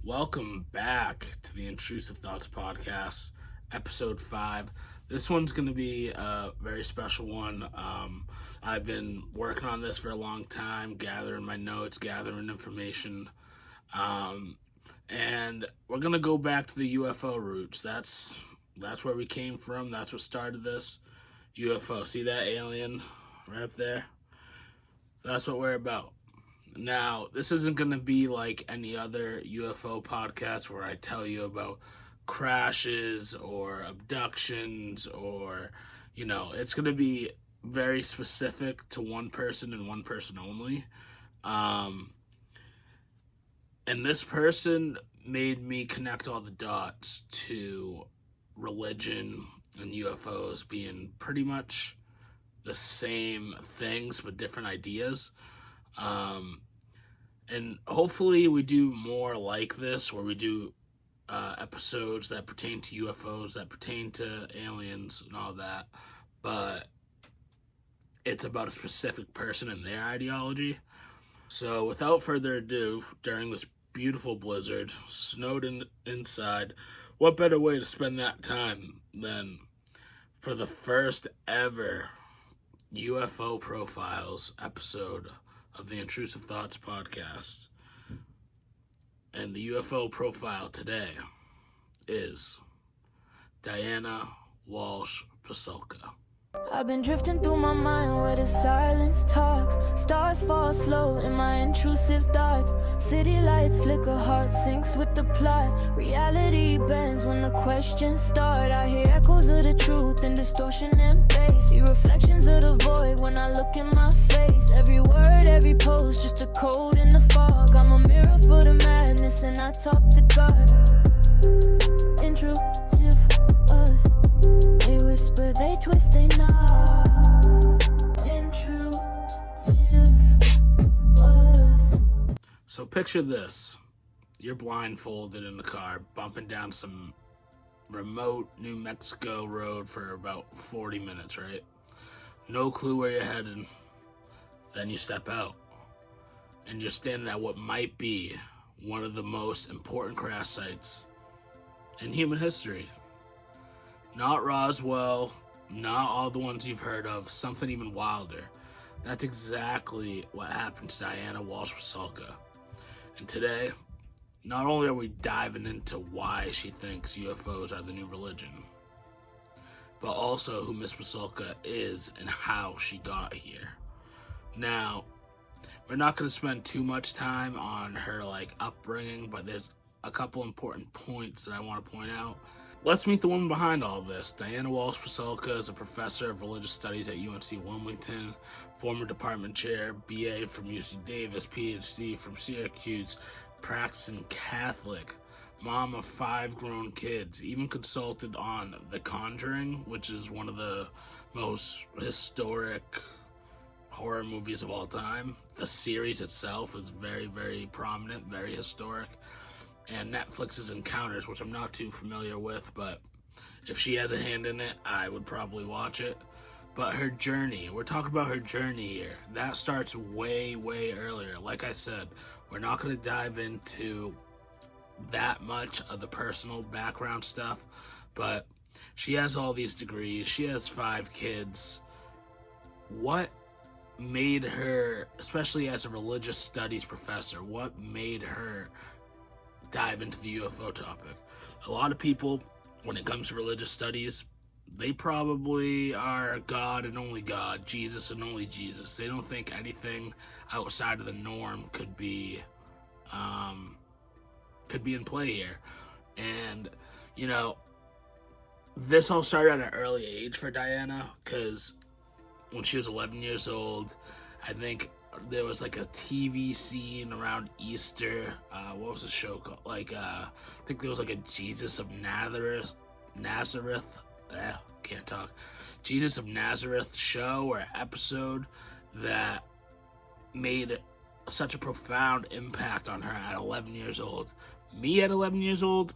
Welcome back to the Intrusive Thoughts Podcast, episode 5. This one's going to be a very special one. I've been working on this for a long time, gathering my notes, gathering information, and we're going to go back to the UFO roots. That's where we came from. That's what started this. UFO. See that alien right up there? That's what we're about. Now, this isn't going to be like any other UFO podcast where I tell you about crashes or abductions or, it's going to be very specific to one person and one person only. And this person made me connect all the dots to religion and UFOs being pretty much the same things but different ideas. And hopefully we do more like this, where we do episodes that pertain to UFOs, that pertain to aliens and all that, but it's about a specific person and their ideology. So without further ado, during this beautiful blizzard, snowed inside, what better way to spend that time than for the first ever UFO Profiles episode of the Intrusive Thoughts Podcast. And the UFO profile today is Diana Walsh Pasulka. I've been drifting through my mind where the silence talks. Stars fall slow in my intrusive thoughts. City lights flicker, heart sinks with the plot. Reality bends when the questions start. I hear echoes of the truth and distortion and bass. See reflections of the void when I look in my face. Every word, every pose, just a code in the fog. I'm a mirror for the madness and I talk to God. Intrusive us. They whisper, they twist, they nod. Intrusive us. So picture this. You're blindfolded in the car, bumping down some remote New Mexico road for about 40 minutes, right? No clue where you're headed. Then you step out, and you're standing at what might be one of the most important crash sites in human history. Not Roswell, not all the ones you've heard of, something even wilder. That's exactly what happened to Diana Walsh Pasulka. And today, not only are we diving into why she thinks UFOs are the new religion, but also who Miss Pasulka is and how she got here. Now, we're not going to spend too much time on her upbringing, but there's a couple important points that I want to point out. Let's meet the woman behind all this. Diana Walsh Pasulka is a professor of religious studies at UNC Wilmington, former department chair, BA from UC Davis, PhD from Syracuse, practicing Catholic, mom of 5 grown kids, even consulted on The Conjuring, which is one of the most historic horror movies of all time. The series itself is very, very prominent, very historic. And Netflix's Encounters, which I'm not too familiar with, but if she has a hand in it, I would probably watch it. But her journey, we're talking about her journey here. That starts way, way earlier. Like I said, we're not going to dive into that much of the personal background stuff, but she has all these degrees. She has 5 kids. What made her, especially as a religious studies professor, what made her dive into the UFO topic? A lot of people, when it comes to religious studies, they probably are God and only God, Jesus and only Jesus. They don't think anything outside of the norm could be in play here. And this all started at an early age for Diana, because when she was 11 years old, I think there was a TV scene around Easter. What was the show called? I think there was a Jesus of Nazareth. Can't talk. Jesus of Nazareth show or episode that made such a profound impact on her at 11 years old. Me at 11 years old,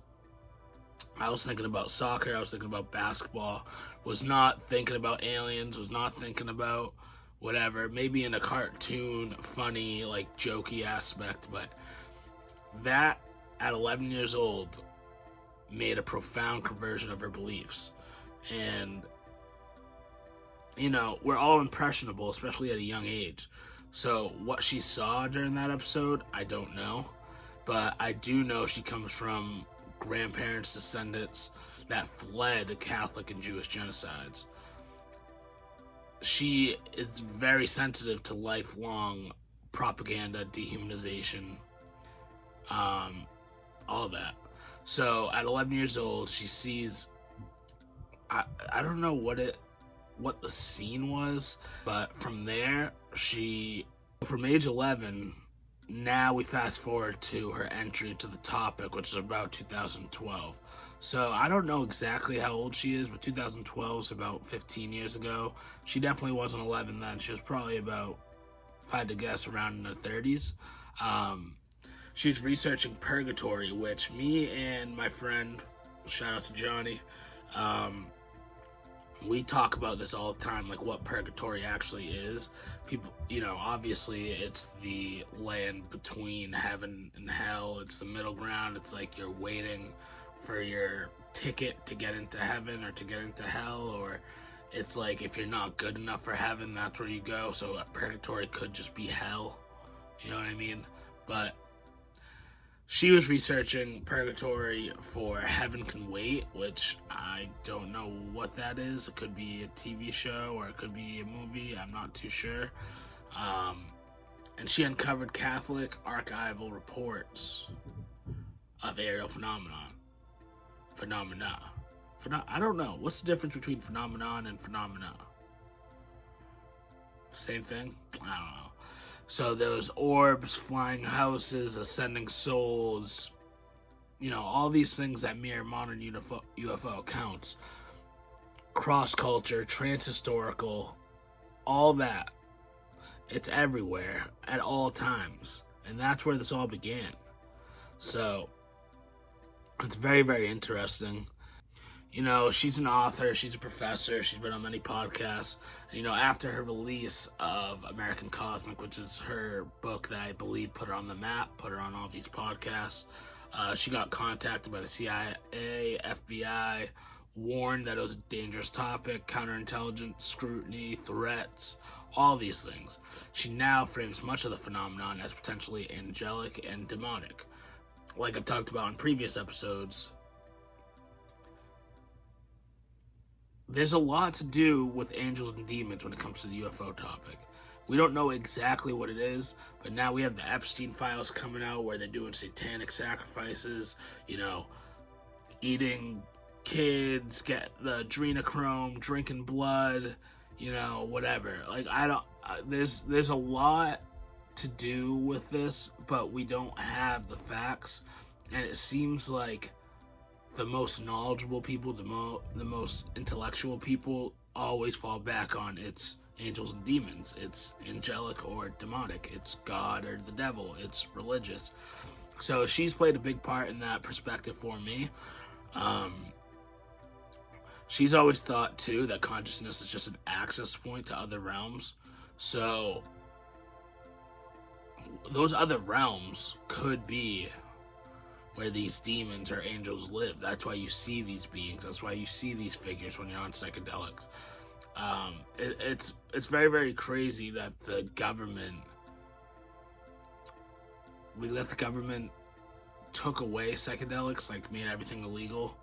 I was thinking about soccer. I was thinking about basketball. Was not thinking about aliens. Was not thinking about whatever, maybe in a cartoon, funny, jokey aspect, but that at 11 years old, made a profound conversion of her beliefs. And, we're all impressionable, especially at a young age. So what she saw during that episode, I don't know. But I do know she comes from grandparents, descendants that fled Catholic and Jewish genocides. She is very sensitive to lifelong propaganda, dehumanization, all that. So at 11 years old, she sees, I don't know what the scene was, but from there, from age 11, now we fast forward to her entry into the topic, which is about 2012. So I don't know exactly how old she is, but 2012 is about 15 years ago. She definitely wasn't 11 then. She was probably about, if I had to guess, around in her 30s. She was researching purgatory, which me and my friend, shout out to Johnny, we talk about this all the time, like what purgatory actually is. People, obviously it's the land between heaven and hell. It's the middle ground. It's like you're waiting for your ticket to get into heaven or to get into hell, or it's like if you're not good enough for heaven, that's where you go. So purgatory could just be hell. You know what I mean? But she was researching purgatory for Heaven Can Wait, which I don't know what that is. It could be a TV show or it could be a movie. I'm not too sure. And she uncovered Catholic archival reports of aerial phenomena. I don't know. What's the difference between phenomenon and phenomena? Same thing? I don't know. So there's orbs, flying houses, ascending souls, all these things that mirror modern UFO accounts. Cross-culture, trans-historical, all that. It's everywhere at all times. And that's where this all began. So it's very, very interesting. She's an author, she's a professor, she's been on many podcasts. And, after her release of American Cosmic, which is her book that I believe put her on the map, put her on all these podcasts, she got contacted by the CIA, FBI, warned that it was a dangerous topic, counterintelligence, scrutiny, threats, all these things. She now frames much of the phenomenon as potentially angelic and demonic. Like I've talked about in previous episodes, there's a lot to do with angels and demons when it comes to the UFO topic. We don't know exactly what it is, but now we have the Epstein files coming out where they're doing satanic sacrifices, eating kids, get the adrenochrome, drinking blood, whatever. Like, there's a lot to do with this, but we don't have the facts, and it seems like the most knowledgeable people, the most intellectual people always fall back on it's angels and demons. It's angelic or demonic. It's God or the devil. It's religious. So she's played a big part in that perspective for me. She's always thought, too, that consciousness is just an access point to other realms. So those other realms could be where these demons or angels live. That's why you see these beings. That's why you see these figures when you're on psychedelics. It's very, very crazy that the government took away psychedelics, like made everything illegal,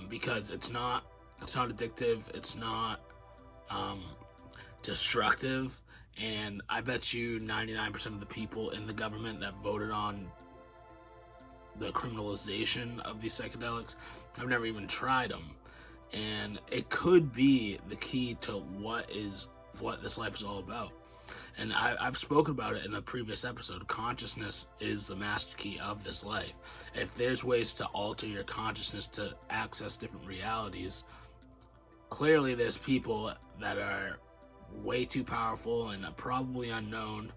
because it's not addictive, it's not destructive, and I bet you 99% of the people in the government that voted on the criminalization of these psychedelics have never even tried them. And it could be the key to what this life is all about. And I've spoken about it in a previous episode. Consciousness is the master key of this life. If there's ways to alter your consciousness to access different realities, clearly there's people that are way too powerful and probably unknown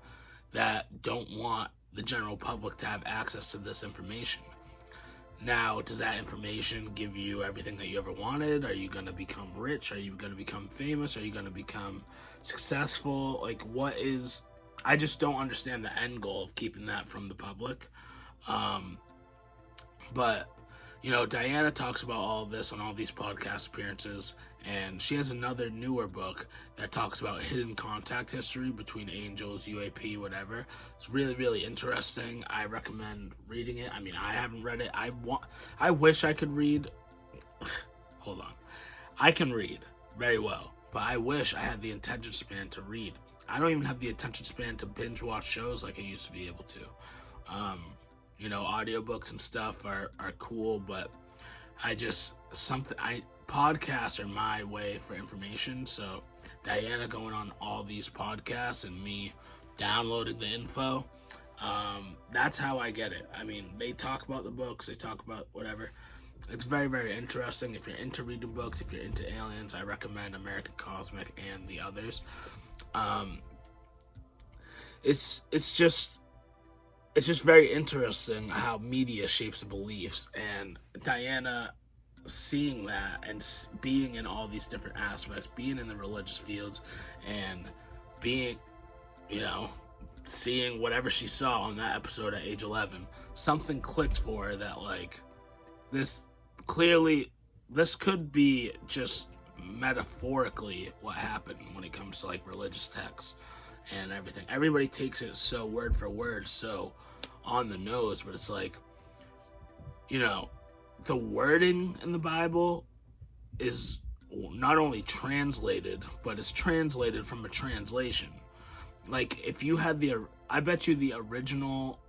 that don't want the general public to have access to this information. Now, does that information give you everything that you ever wanted? Are you going to become rich? Are you going to become famous? Are you going to become successful? Like, I just don't understand the end goal of keeping that from the public. But, Diana talks about all of this on all these podcast appearances, and she has another newer book that talks about hidden contact history between angels, UAP, whatever. It's really, really interesting. I recommend reading it. I mean, I haven't read it. I wish I could read. Hold on. I can read very well, but I wish I had the attention span to read. I don't even have the attention span to binge watch shows like I used to be able to. Audiobooks and stuff are cool, but podcasts are my way for information. So Diana going on all these podcasts and me downloading the info, that's how I get it. I mean, they talk about the books, they talk about whatever. It's very, very interesting. If you're into reading books, if you're into aliens, I recommend American Cosmic and the others. It's just very interesting how media shapes the beliefs, and Diana seeing that and being in all these different aspects, being in the religious fields, and being, seeing whatever she saw on that episode at age 11, something clicked for her that, this could be just metaphorically what happened when it comes to, religious texts and everything. Everybody takes it so word for word, so on the nose, but it's the wording in the Bible is not only translated, but it's translated from a translation. If you had I bet you the original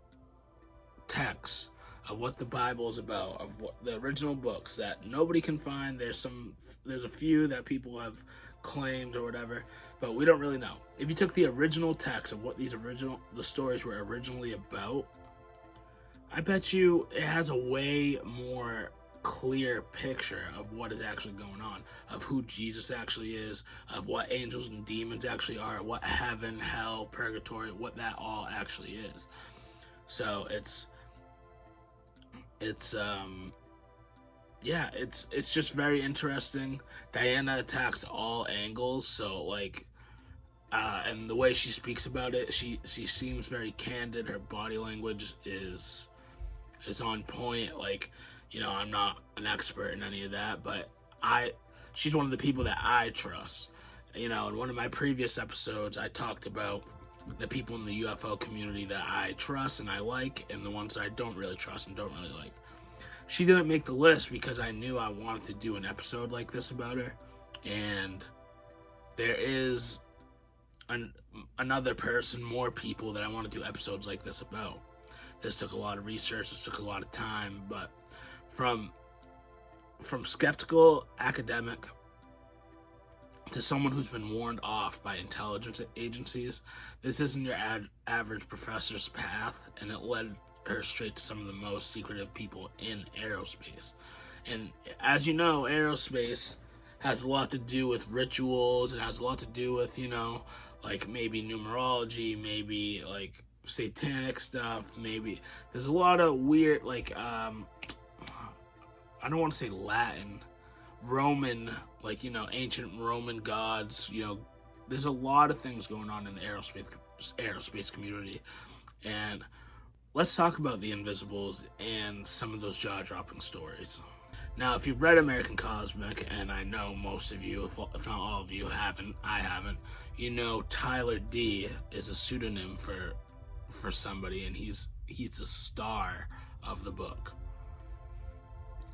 text of what the Bible is about, of what the original books that nobody can find. There's a few that people have claimed or whatever, but we don't really know. If you took the original text of what the stories were originally about, I bet you it has a way more clear picture of what is actually going on, of who Jesus actually is, of what angels and demons actually are, what heaven, hell, purgatory, what that all actually is. So it's just very interesting. Diana attacks all angles, so and the way she speaks about it, she seems very candid. Her body language is on point. I'm not an expert in any of that, but she's one of the people that I trust. In one of my previous episodes, I talked about the people in the UFO community that I trust and I like, and the ones that I don't really trust and don't really like. She didn't make the list because I knew I wanted to do an episode like this about her, and there is more people that I want to do episodes like this about. This took a lot of research, this took a lot of time, but from skeptical academic to someone who's been warned off by intelligence agencies, this isn't your average professor's path, and it led her straight to some of the most secretive people in aerospace. And as you know, aerospace has a lot to do with rituals, and has a lot to do with, maybe numerology, maybe satanic stuff, maybe there's a lot of weird, I don't want to say Latin, Roman, ancient Roman gods, there's a lot of things going on in the aerospace community. And let's talk about the Invisibles and some of those jaw-dropping stories. Now, if you've read American Cosmic, and I know most of you, if not all of you haven't, I haven't, Tyler D is a pseudonym for somebody, and he's the star of the book.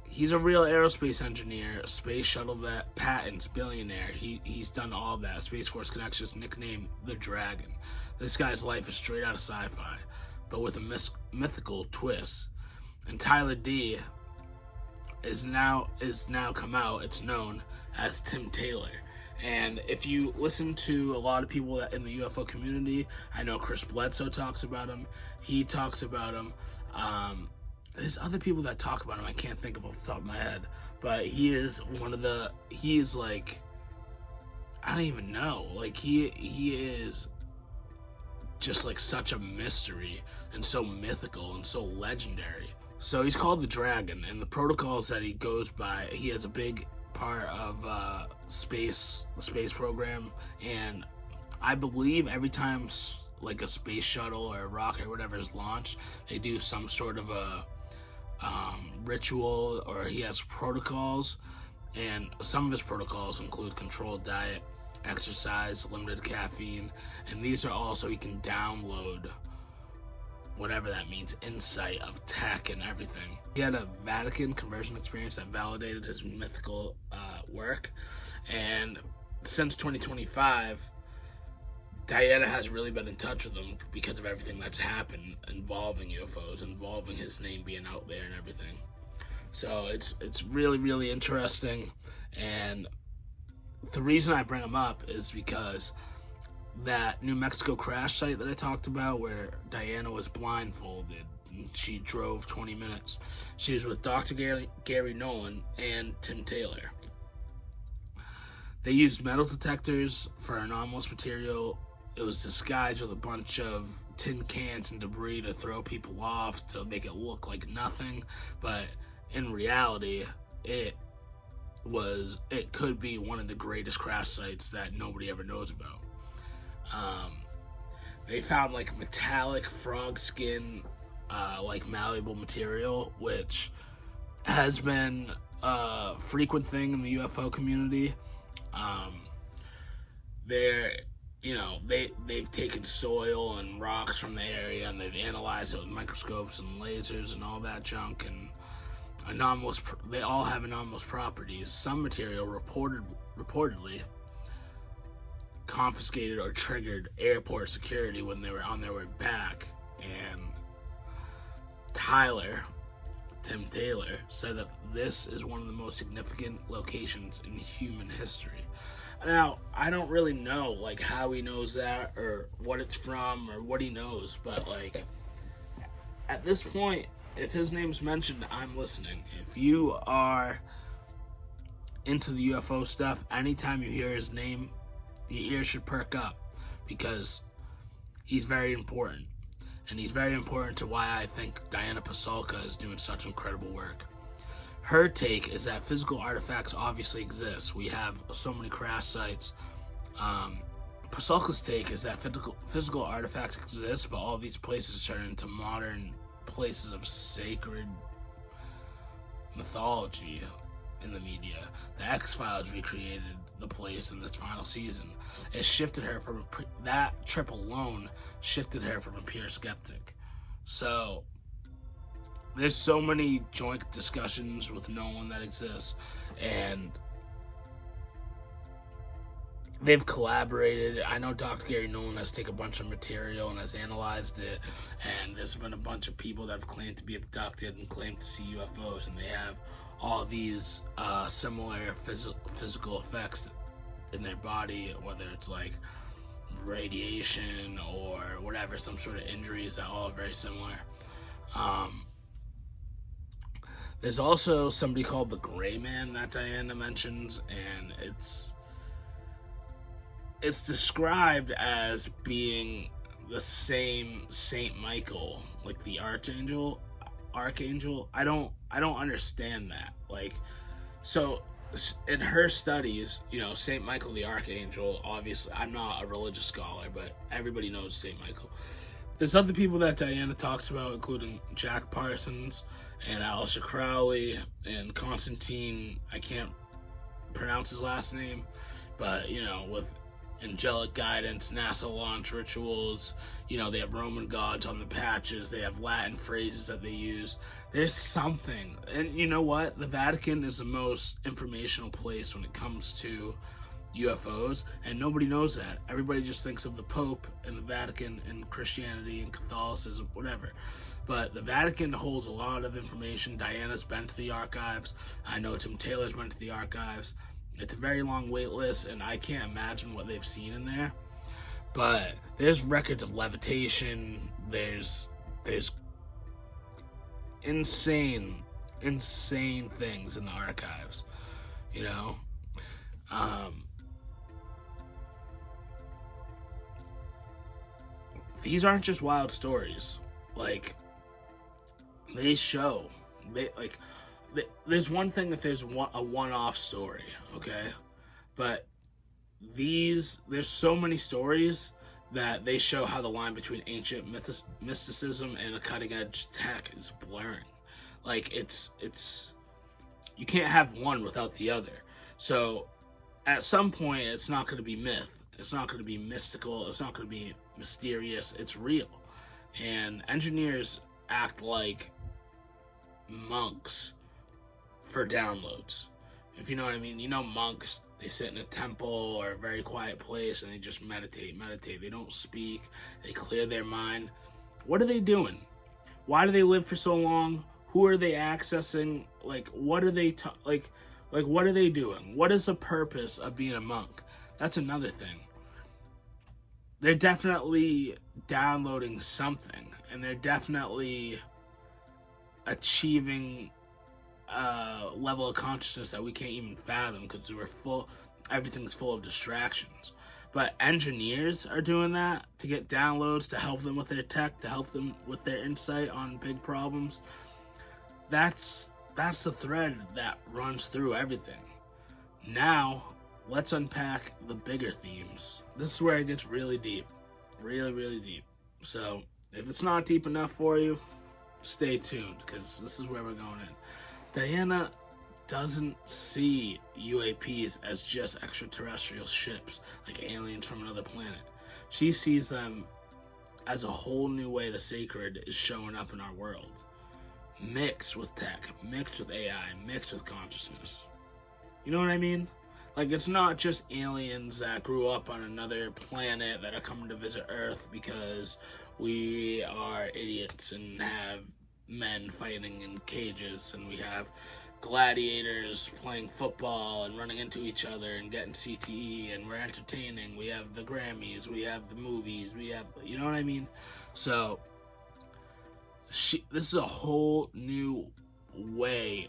He's a real aerospace engineer, space shuttle vet, patents, billionaire. He's done all that. Space Force Connections, nicknamed the Dragon. This guy's life is straight out of sci-fi, but with a mythical twist. And Tyler D is now come out. It's known as Tim Taylor. And if you listen to a lot of people in the UFO community, I know Chris Bledsoe talks about him. He talks about him. There's other people that talk about him. I can't think of off the top of my head. But he is I don't even know. He is just such a mystery and so mythical and so legendary. So he's called the Dragon, and the protocols that he goes by, he has a big part of the space program, and I believe every time a space shuttle or a rocket or whatever is launched, they do some sort of a ritual, or he has protocols, and some of his protocols include controlled diet, exercise, limited caffeine, and these are all so he can download whatever that means, insight of tech and everything. He had a Vatican conversion experience that validated his mythical work, and since 2025, Diana has really been in touch with him because of everything that's happened involving UFOs, involving his name being out there and everything. So it's really, really interesting, and the reason I bring him up is because that New Mexico crash site that I talked about, where Diana was blindfolded and she drove 20 minutes, she was with Dr. Gary Nolan and Tim Taylor. They used metal detectors for anomalous material. It was disguised with a bunch of tin cans and debris to throw people off to make it look like nothing, but in reality, it could be one of the greatest crash sites that nobody ever knows about. They found like metallic frog skin, like malleable material, which has been a frequent thing in the UFO community. They've taken soil and rocks from the area and they've analyzed it with microscopes and lasers and all that junk, and they all have anomalous properties. Some material reportedly confiscated or triggered airport security when they were on their way back, and Tim Taylor, said that this is one of the most significant locations in human history. Now, I don't really know like how he knows that or what it's from or what he knows, but like at this point, if his name's mentioned, I'm listening. If you are into the UFO stuff, anytime you hear his name, your ears should perk up, because he's very important. And he's very important to why I think Diana Pasulka is doing such incredible work. Her take is that physical artifacts obviously exist. We have so many crash sites. Pasulka's take is that physical artifacts exist, but all these places turn into modern places of sacred mythology in the media. The X-Files recreated the place in this final season. It shifted her from that trip alone shifted her from a pure skeptic. So there's so many joint discussions with Nolan that exists, and they've collaborated. I know Dr. Gary Nolan has taken a bunch of material and has analyzed it, and there's been a bunch of people that have claimed to be abducted and claimed to see UFOs, and they have all these similar physical effects in their body, whether it's like radiation or whatever, some sort of injuries that all are very similar. There's also somebody called the Gray Man that Diana mentions, and it's described as being the same Saint Michael, like the archangel. I don't understand that. Like, so in her studies, Saint Michael the Archangel, obviously, I'm not a religious scholar, but everybody knows Saint Michael. There's other people that Diana talks about, including Jack Parsons and Aleister Crowley and Constantine. I can't pronounce his last name, but with angelic guidance, NASA launch rituals, they have Roman gods on the patches, they have Latin phrases that they use. There's something. And you know what? The Vatican is the most informational place when it comes to UFOs, and nobody knows that. Everybody just thinks of the Pope and the Vatican and Christianity and Catholicism, whatever. But the Vatican holds a lot of information. Diana's been to the archives. I know Tim Taylor's been to the archives. It's a very long wait list, and I can't imagine what they've seen in there. But there's records of levitation. There's insane things in the archives. These aren't just wild stories. Like, they show. There's one thing if there's a one-off story, okay? But there's so many stories that they show how the line between ancient mysticism and a cutting-edge tech is blurring. Like, it's you can't have one without the other. So at some point, it's not going to be myth. It's not going to be mystical. It's not going to be mysterious. It's real. And engineers act like monks for downloads. If you know what I mean. You know, monks, they sit in a temple or a very quiet place and they just meditate. They don't speak. They clear their mind. What are they doing? Why do they live for so long? Who are they accessing? Like, what are they like what are they doing? What is the purpose of being a monk? That's another thing. They're definitely downloading something, and they're definitely achieving a level of consciousness that we can't even fathom because everything's full of distractions. But engineers are doing that to get downloads, to help them with their tech, to help them with their insight on big problems. That's the thread that runs through everything. Now, let's unpack the bigger themes. This is where it gets really deep. Really, really deep. So, if it's not deep enough for you, stay tuned, because this is where we're going in. Diana doesn't see UAPs as just extraterrestrial ships, like aliens from another planet. She sees them as a whole new way the sacred is showing up in our world. Mixed with tech, mixed with AI, mixed with consciousness. You know what I mean? Like, it's not just aliens that grew up on another planet that are coming to visit Earth because we are idiots and have men fighting in cages and we have gladiators playing football and running into each other and getting CTE and we're entertaining. We have the Grammys, we have the movies, we have, you know what I mean? So, this is a whole new way,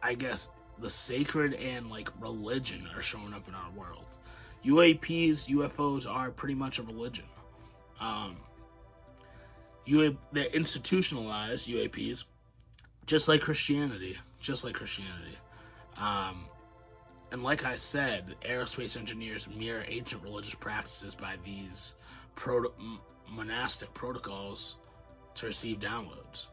I guess, the sacred and like religion are showing up in our world. UAPs, UFOs are pretty much a religion. They're institutionalized, UAPs, just like Christianity. And like I said, aerospace engineers mirror ancient religious practices by these monastic protocols to receive downloads.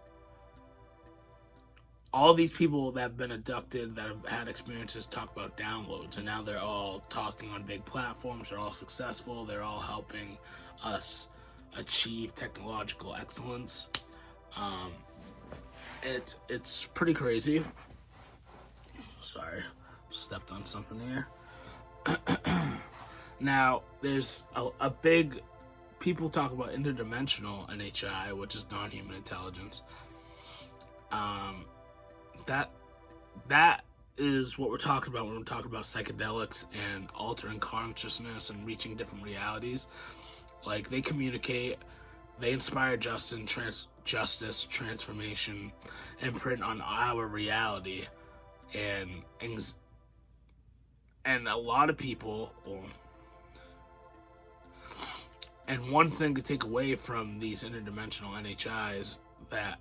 All these people that have been abducted, that have had experiences, talk about downloads, and now they're all talking on big platforms. They're all successful. They're all helping us achieve technological excellence. It's pretty crazy. Sorry, stepped on something here. Now, there's a big... People talk about interdimensional NHI, which is non-human intelligence. That is what we're talking about when we're talking about psychedelics and altering consciousness and reaching different realities. Like, they communicate, they inspire justice, transformation, imprint on our reality, and a lot of people. And one thing to take away from these interdimensional NHIs that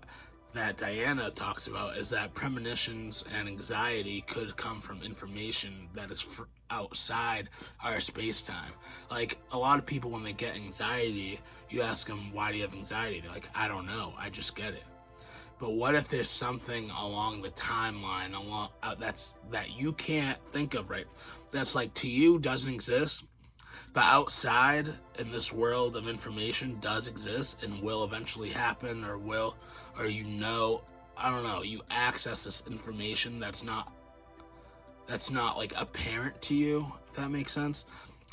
Diana talks about is that premonitions and anxiety could come from information that is outside our space-time. Like, a lot of people, when they get anxiety, you ask them, why do you have anxiety? They're like, I don't know, I just get it. But what if there's something along the timeline that you can't think of, right? That's like, to you, doesn't exist, but outside in this world of information does exist and will eventually happen, or I don't know, you access this information that's not like apparent to you, if that makes sense.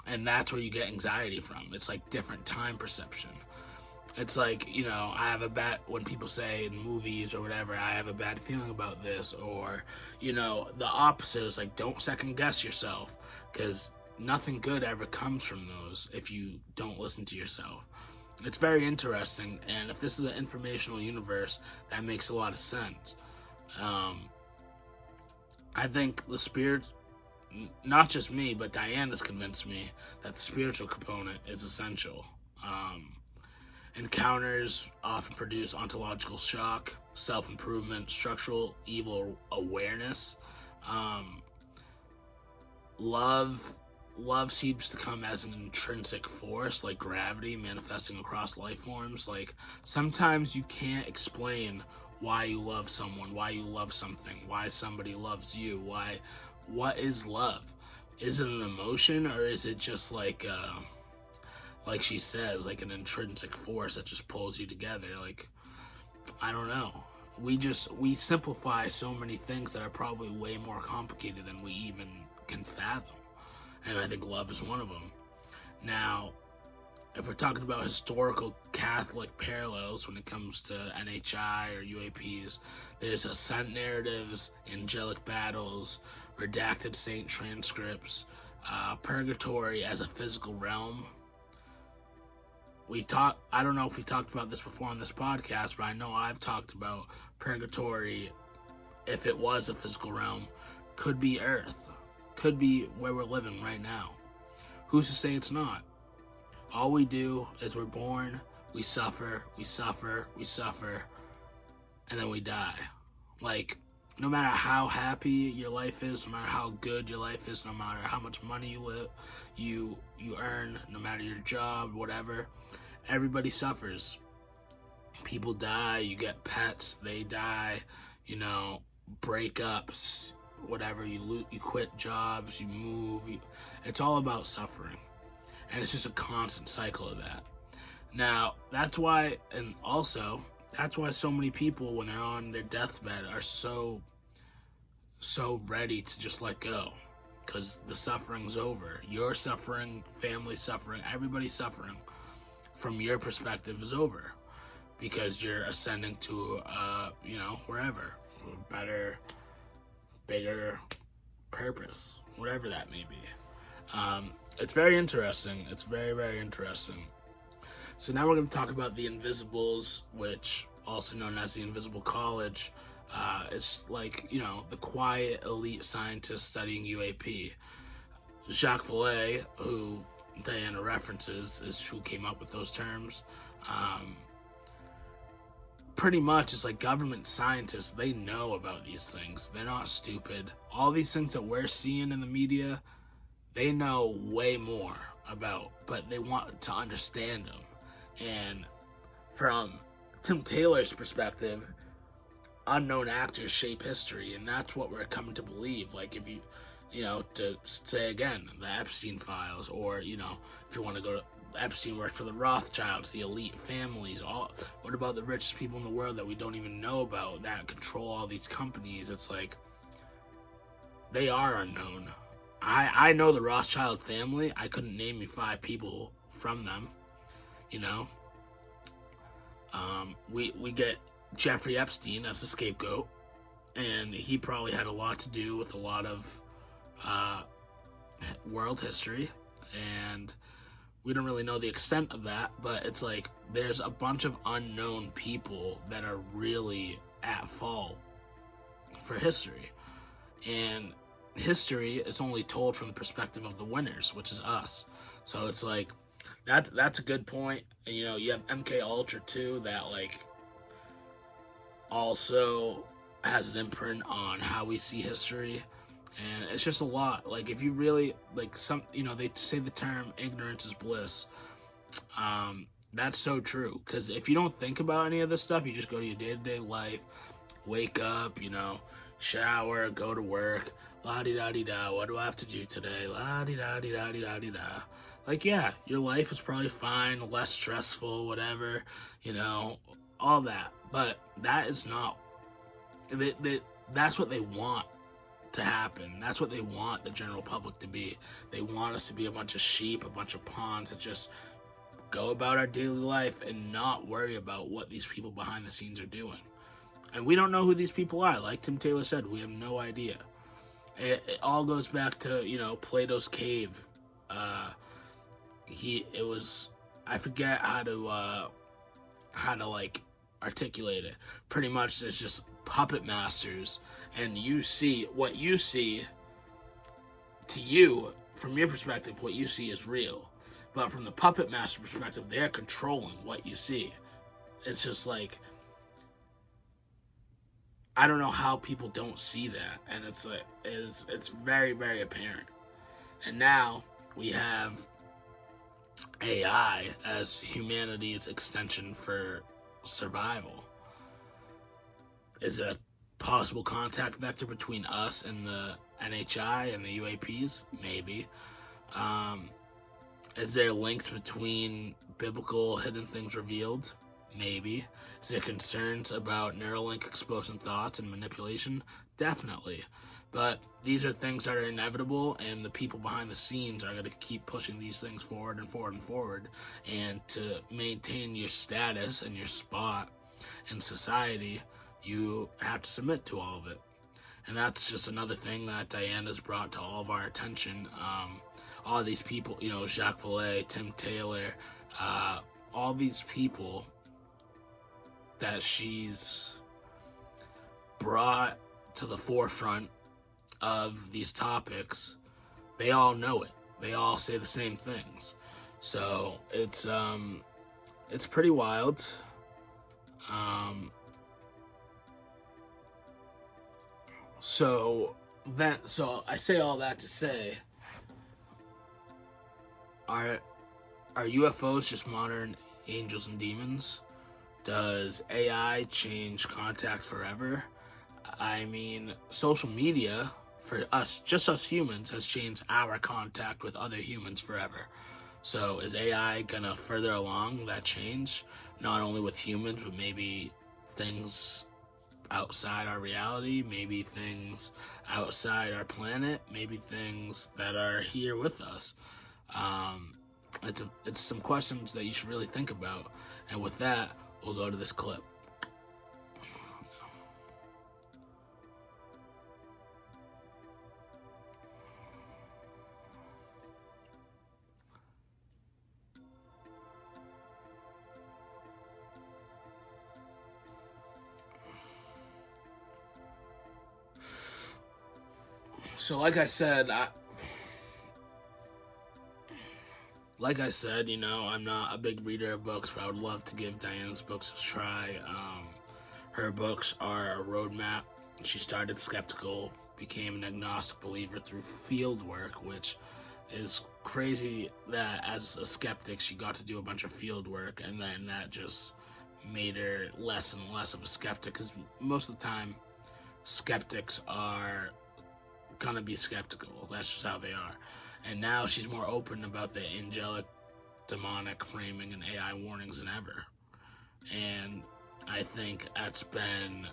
And that's where you get anxiety from. It's like different time perception. It's like, I have when people say in movies or whatever, I have a bad feeling about this, or, the opposite is like, don't second guess yourself, because nothing good ever comes from those if you don't listen to yourself. It's very interesting, and if this is an informational universe, that makes a lot of sense. I think the spirit, not just me, but Diana's convinced me that the spiritual component is essential. Encounters often produce ontological shock, self-improvement, structural evil awareness. Love seems to come as an intrinsic force, like gravity manifesting across life forms. Like, sometimes you can't explain why you love someone, why you love something, why somebody loves you, what is love? Is it an emotion, or is it just like she says, like an intrinsic force that just pulls you together? Like, I don't know. We simplify so many things that are probably way more complicated than we even can fathom. And I think love is one of them. Now, if we're talking about historical Catholic parallels when it comes to NHI or UAPs, there's ascent narratives, angelic battles, redacted saint transcripts, purgatory as a physical realm. I don't know if we talked about this before on this podcast, but I know I've talked about purgatory, if it was a physical realm, could be Earth, could be where we're living right now. Who's to say it's not? All we do is we're born, we suffer, and then we die. Like, no matter how happy your life is, no matter how good your life is, no matter how much money you earn, no matter your job, whatever, everybody suffers. People die, you get pets, they die, breakups, whatever, you quit jobs, you move, it's all about suffering. And it's just a constant cycle of that. Now, that's why so many people, when they're on their deathbed, are so ready to just let go. Because the suffering's over. Your suffering, family suffering, everybody's suffering from your perspective is over. Because you're ascending to, wherever. A better, bigger purpose. Whatever that may be. It's very interesting. It's very, very interesting. So now we're going to talk about the Invisibles, which also known as the Invisible College. It's like, the quiet elite scientists studying UAP. Jacques Vallée, who Diana references, is who came up with those terms. Pretty much, it's like government scientists, they know about these things. They're not stupid. All these things that we're seeing in the media, they know way more about, but they want to understand them. And from Tim Taylor's perspective, unknown actors shape history, and that's what we're coming to believe. Like, if you to say again, the Epstein files, or, if you want to go to, Epstein worked for the Rothschilds, the elite families, what about the richest people in the world that we don't even know about, that control all these companies? It's like, they are unknown. I know the Rothschild family. I couldn't name you 5 people from them, we get Jeffrey Epstein as the scapegoat, and he probably had a lot to do with a lot of world history, and we don't really know the extent of that, but it's like there's a bunch of unknown people that are really at fault for history. And history is only told from the perspective of the winners, which is us. So it's like that's a good point. And, you have MK Ultra too, that like also has an imprint on how we see history. And it's just a lot. Like, if you really, like, they say the term ignorance is bliss. That's so true. Because if you don't think about any of this stuff, you just go to your day-to-day life, wake up, shower, go to work, la-di-da-di-da, what do I have to do today? La-di-da-di-da-di-da-di-da. Like, yeah, your life is probably fine, less stressful, whatever, all that. But that is not, that's what they want to happen. That's what they want the general public to be. They want us to be a bunch of sheep, a bunch of pawns that just go about our daily life and not worry about what these people behind the scenes are doing. And we don't know who these people are. Like Tim Taylor said, we have no idea. It all goes back to, Plato's cave. I forget how to like articulate it. Pretty much there's just puppet masters, and what you see, to you, from your perspective, what you see is real. But from the puppet master perspective, they're controlling what you see. It's just like, I don't know how people don't see that. And it's like, it's very, very apparent. And now we have AI as humanity's extension for survival. Is a possible contact vector between us and the NHI and the UAPs? Maybe. Is there links between biblical hidden things revealed? Maybe. Is there concerns about Neuralink exposing thoughts and manipulation? Definitely. But these are things that are inevitable, and the people behind the scenes are going to keep pushing these things forward and forward and forward. And to maintain your status and your spot in society, you have to submit to all of it. And that's just another thing that Diana's brought to all of our attention. All these people, Jacques Vallée, Tim Taylor, all these people that she's brought to the forefront of these topics, they all know it. They all say the same things. So it's pretty wild. So I say all that to say, are UFOs just modern angels and demons? Does AI change contact forever? I mean, social media, for us, just us humans, has changed our contact with other humans forever. So is AI gonna further along that change? Not only with humans, but maybe things outside our reality, maybe things outside our planet, maybe things that are here with us. It's some questions that you should really think about. And with that, we'll go to this clip. So like I said, I'm not a big reader of books, but I would love to give Diana's books a try. Her books are a roadmap. She started skeptical, became an agnostic believer through field work, which is crazy that as a skeptic she got to do a bunch of field work, and then that just made her less and less of a skeptic, because most of the time skeptics are gonna be skeptical. That's just how they are. And now she's more open about the angelic, demonic framing and AI warnings than ever. And I think that's been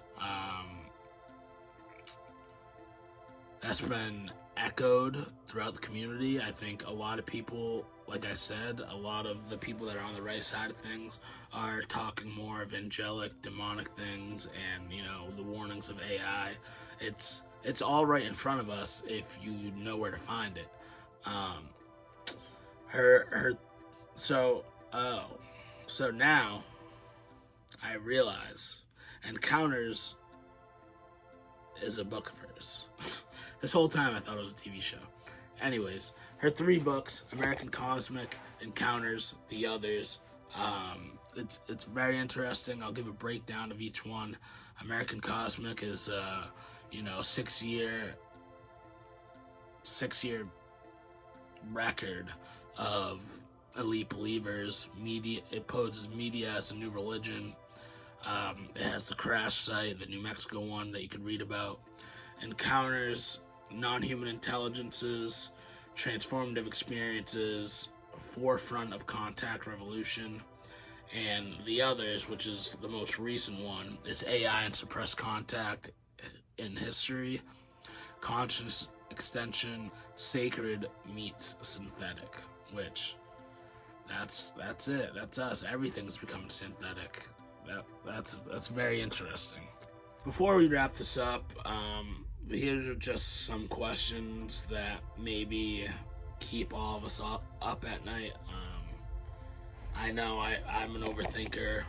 echoed throughout the community. I think a lot of people, like I said, a lot of the people that are on the right side of things are talking more of angelic, demonic things, and the warnings of AI. It's all right in front of us if you know where to find it. So now I realize Encounters is a book of hers. This whole time I thought it was a TV show. Anyways, her 3 books, American Cosmic, Encounters, The Others. It's very interesting. I'll give a breakdown of each one. American Cosmic is 6-year record of elite believers. Media, it poses media as a new religion. It has the crash site, the New Mexico one that you could read about. Encounters non-human intelligences, transformative experiences, forefront of contact revolution. And The Others, which is the most recent one, is AI and suppressed contact in history, conscious extension, sacred meets synthetic, which that's it. That's us. Everything's becoming synthetic. That's very interesting. Before we wrap this up, here are just some questions that maybe keep all of us up at night. I know I'm an overthinker.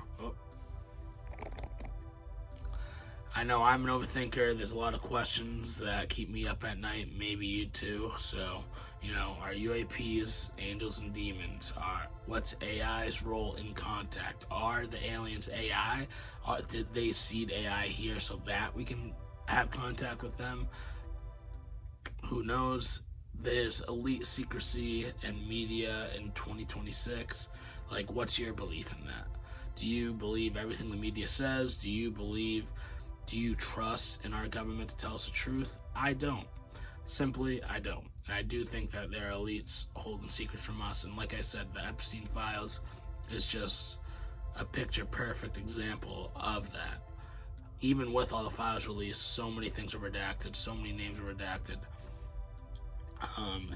There's a lot of questions that keep me up at night. Maybe you too. So, are UAPs angels and demons? What's AI's role in contact? Are the aliens AI? Did they seed AI here so that we can have contact with them? Who knows? There's elite secrecy and media in 2026. What's your belief in that? Do you believe everything the media says? Do you believe Do you trust in our government to tell us the truth? I don't. Simply, I don't. And I do think that there are elites holding secrets from us. And like I said, the Epstein files is just a picture-perfect example of that. Even with all the files released, so many things are redacted, so many names are redacted.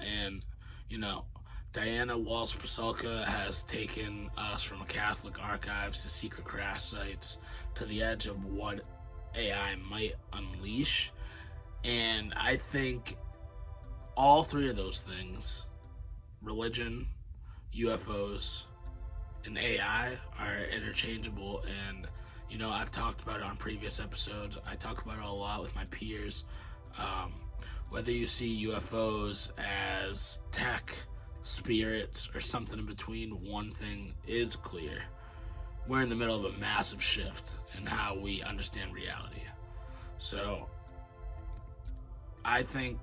And, you know, Diana Walsh Pasulka has taken us from Catholic archives to secret crash sites to the edge of what AI might unleash. And I think all three of those things, religion, UFOs, and AI, are interchangeable. And, you know, I've talked about it on previous episodes. I talk about it a lot with my peers. Whether you see UFOs as tech, spirits, or something in between, one thing is clear. We're in the middle of a massive shift in how we understand reality. So, I think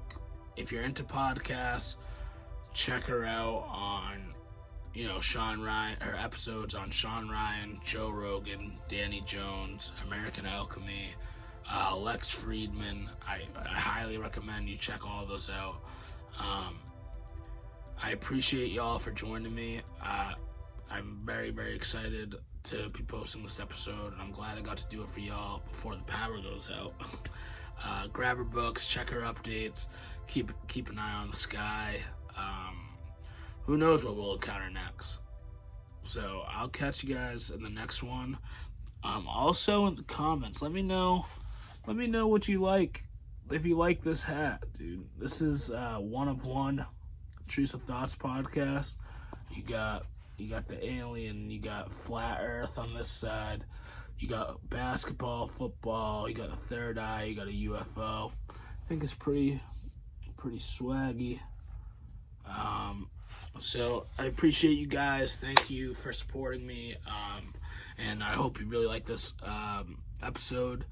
if you're into podcasts, check her out on, you know, Sean Ryan, her episodes on Sean Ryan, Joe Rogan, Danny Jones, American Alchemy, Lex Friedman. I highly recommend you check all those out. I appreciate y'all for joining me. I'm very, very excited to be posting this episode, and I'm glad I got to do it for y'all before the power goes out. Grab her books, check her updates, keep an eye on the sky. Who knows what we'll encounter next. So I'll catch you guys in the next one. Also in the comments, let me know what you like. If you like this hat, dude. This is one of one Intrusive Thoughts podcast. You got the alien, you got flat earth on this side, you got basketball, football, you got the third eye, you got a UFO. I think it's pretty swaggy. So I appreciate you guys. Thank you for supporting me. And I hope you really like this episode.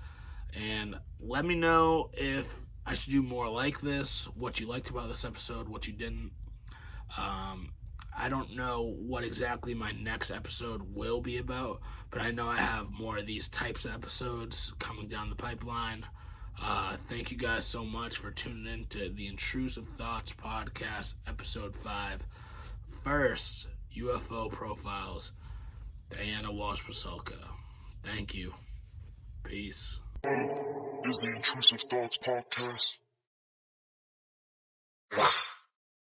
And let me know if I should do more like this, what you liked about this episode, what you didn't. I don't know what exactly my next episode will be about, but I know I have more of these types of episodes coming down the pipeline. Thank you guys so much for tuning in to the Intrusive Thoughts Podcast, Episode 5. First, UFO Profiles, Diana Walsh Pasulka. Thank you. Peace. Is the Intrusive Thoughts Podcast.